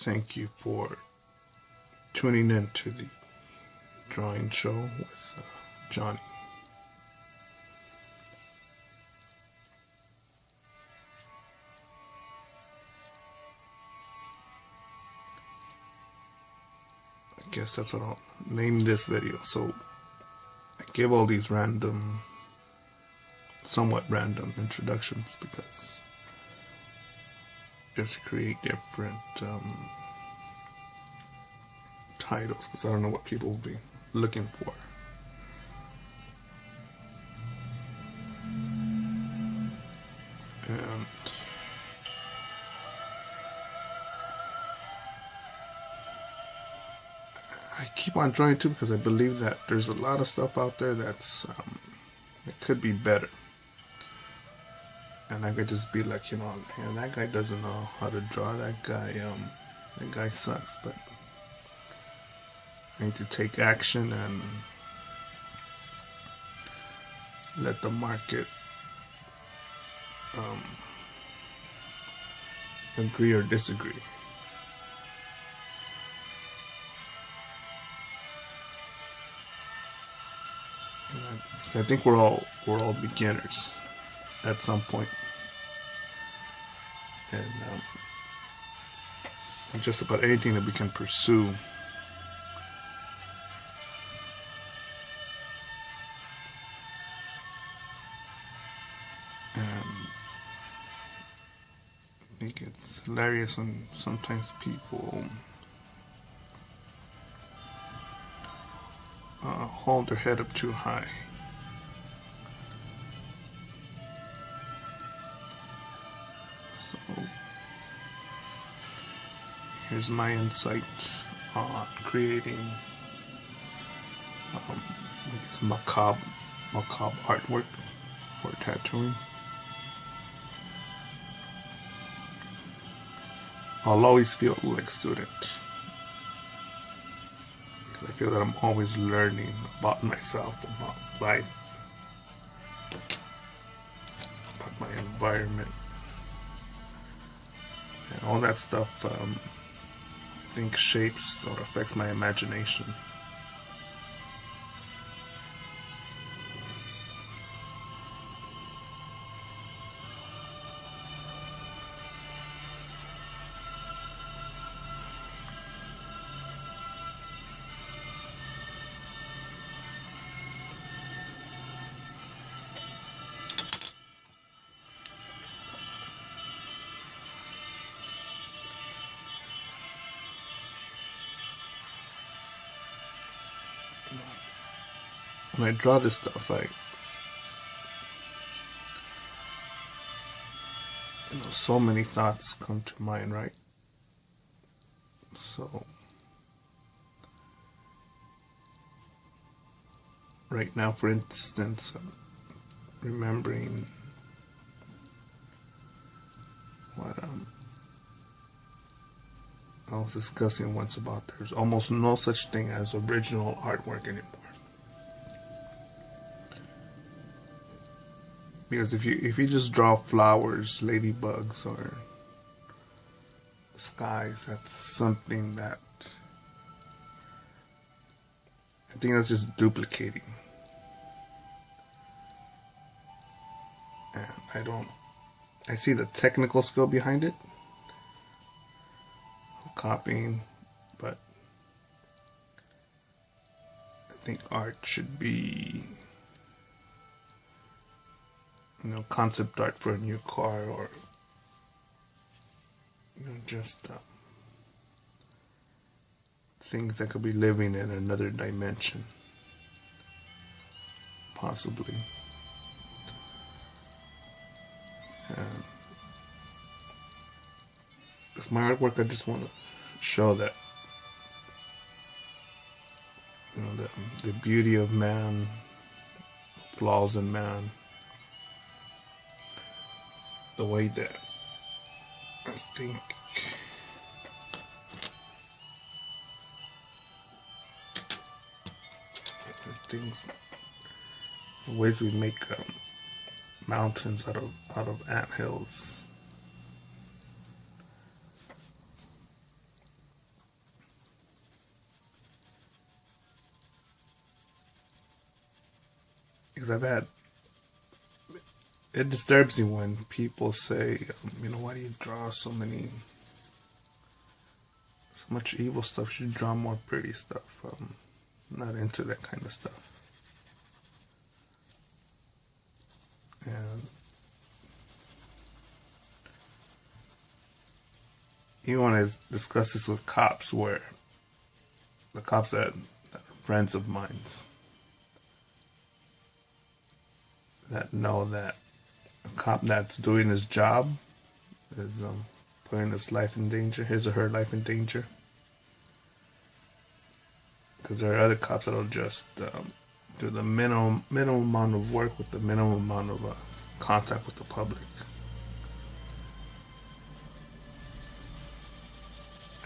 thank you for tuning in to the drawing show with Johnny. I guess that's what I'll name this video. So I give all these random, somewhat random introductions because just to create different titles, because I don't know what people will be looking for. And I keep on drawing too because I believe that there's a lot of stuff out there that's it could be better. And I could just be like, you know, man, that guy doesn't know how to draw. That guy sucks. But I need to take action and let the market agree or disagree. And I think we're all beginners at some point, and just about anything that we can pursue I think it's hilarious when sometimes people hold their head up too high. So here's my insight on creating I guess macabre artwork or tattooing. I'll always feel like a student because I feel that I'm always learning about myself, about life, about my environment, and all that stuff I think shapes or affects my imagination. When I draw this stuff, so many thoughts come to mind, right? So right now, for instance, I'm remembering what I was discussing once about there's almost no such thing as original artwork anymore. Because if you just draw flowers, ladybugs, or skies, that's something that I think that's just duplicating. And I see the technical skill behind it, copying, but I think art should be, concept art for a new car, or just things that could be living in another dimension, possibly. And with my artwork, I just want to show that the beauty of man, flaws in man, the way that I think things, the ways we make mountains out of anthills, because it disturbs me when people say, why do you draw so much evil stuff? You should draw more pretty stuff. I'm not into that kind of stuff. And you want to discuss this with cops, where the cops that are friends of mine that know that a cop that's doing his job is putting his life in danger, his or her life in danger. Because there are other cops that'll just do the minimum amount of work with the minimum amount of contact with the public.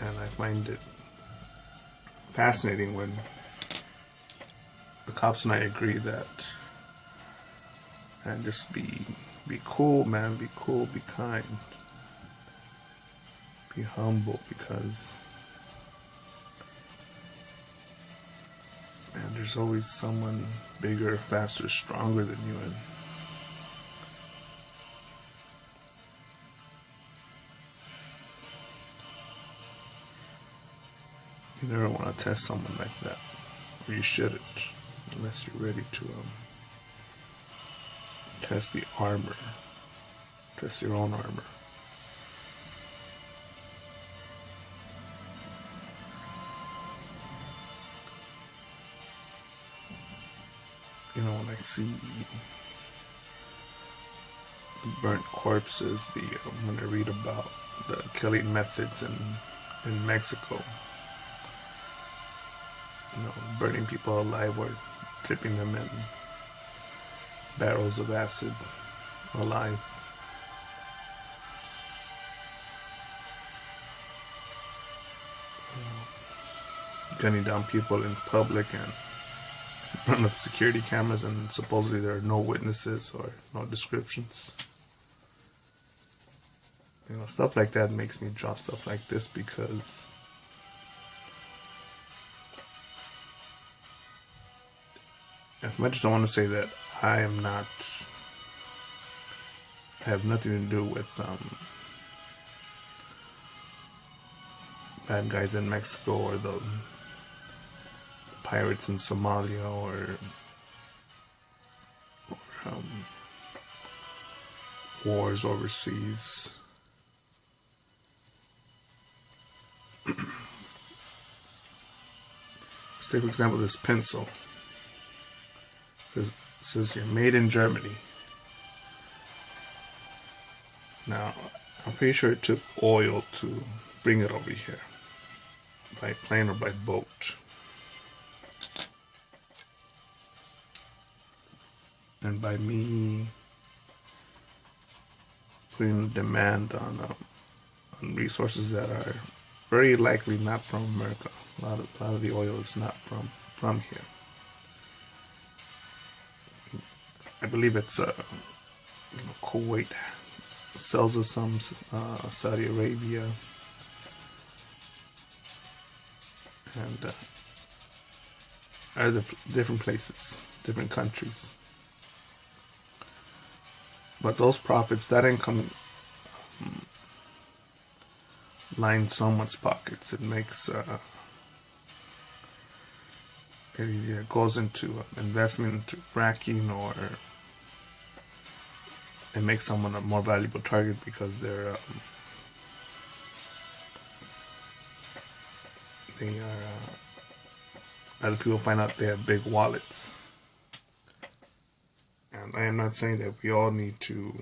And I find it fascinating when the cops and I agree that, and just be cool, man, be cool, be kind, be humble, because, man, there's always someone bigger, faster, stronger than you, and you never want to test someone like that, or you shouldn't, unless you're ready to test the armor, test your own armor. When I see the burnt corpses, when I read about the killing methods in Mexico, burning people alive or dipping them in barrels of acid alive. Gunning down people in public and in front of security cameras, and supposedly there are no witnesses or no descriptions. Stuff like that makes me draw stuff like this, because as much as I want to say that I have nothing to do with bad guys in Mexico, or the pirates in Somalia, or wars overseas. Say, for example, this pencil. It says here, made in Germany. Now, I'm pretty sure it took oil to bring it over here, by plane or by boat. And by me putting a demand on resources that are very likely not from America. A lot of the oil is not from here. I believe it's Kuwait sells us some, Saudi Arabia, and other different places, different countries. But those profits, that income, line someone's pockets. It makes it either goes into investment into fracking, or it makes someone a more valuable target because they're other people find out they have big wallets. And I am not saying that we all need to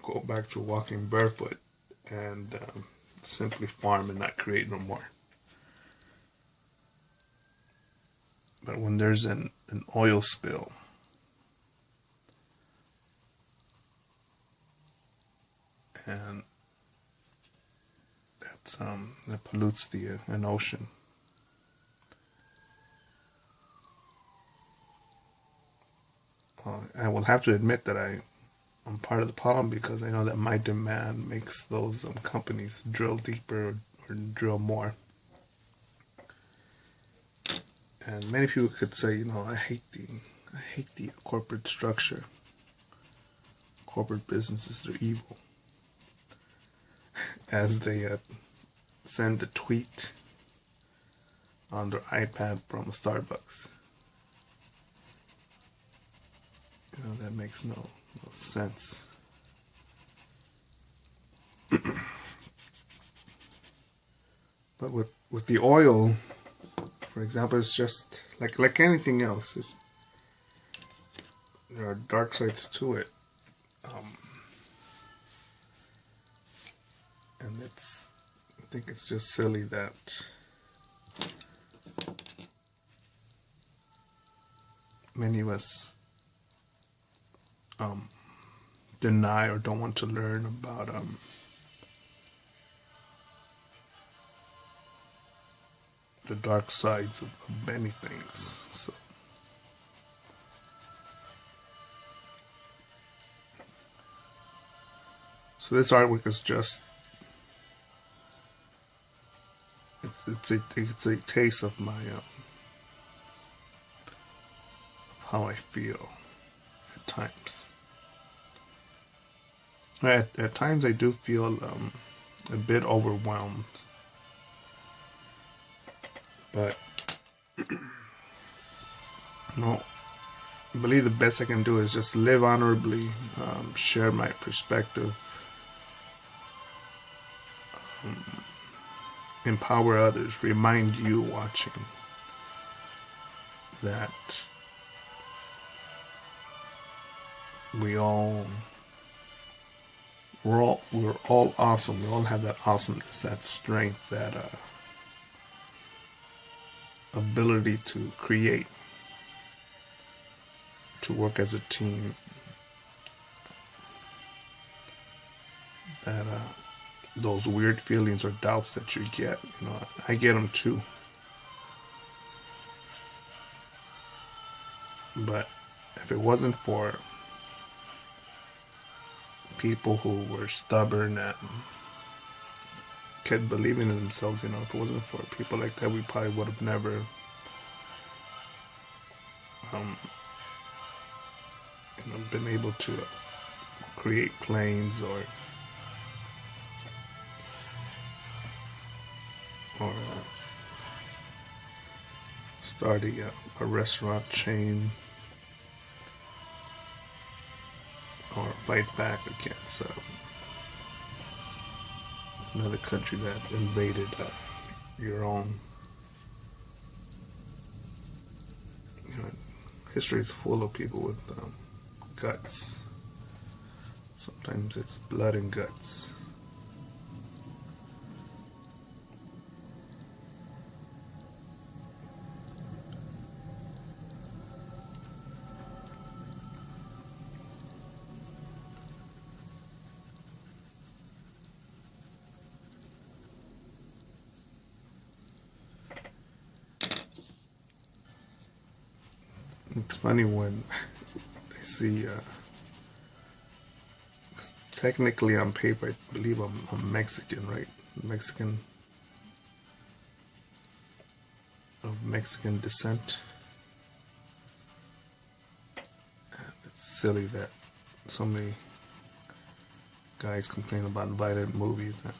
go back to walking barefoot and simply farm and not create no more. But when there's an oil spill, and that pollutes an ocean, I will have to admit that I'm part of the problem, because I know that my demand makes those companies drill deeper or drill more. And many people could say, I hate I hate the corporate structure. Corporate businesses, they're evil. As they send a tweet on their iPad from Starbucks. You know, that makes no sense. But with the oil, for example, it's just like anything else. There are dark sides to it. And I think it's just silly that many of us deny or don't want to learn about the dark sides of many things. So this artwork is just it's a taste of my how I feel at times. At times I do feel a bit overwhelmed, but no, I believe the best I can do is just live honorably, share my perspective, empower others, remind you watching that we're all awesome. We all have that awesomeness, that strength, that ability to create, to work as a team. That those weird feelings or doubts that you get, you know, I get them too. But if it wasn't for people who were stubborn and kept believing in themselves, you know, if it wasn't for people like that, we probably would have never been able to create planes or start a restaurant chain or fight back against another country that invaded your own. You know, history is full of people with guts. Sometimes it's blood and guts. It's funny when I see, technically on paper, I believe I'm Mexican, right? Mexican, of Mexican descent. And it's silly that so many guys complain about violent movies and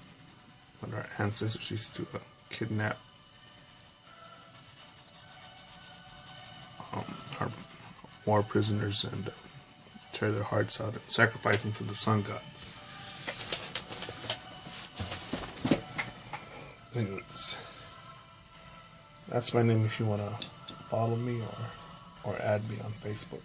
when our ancestors used to kidnap our war prisoners and tear their hearts out and sacrifice them to the sun gods. Anyways, that's my name if you want to follow me or add me on Facebook.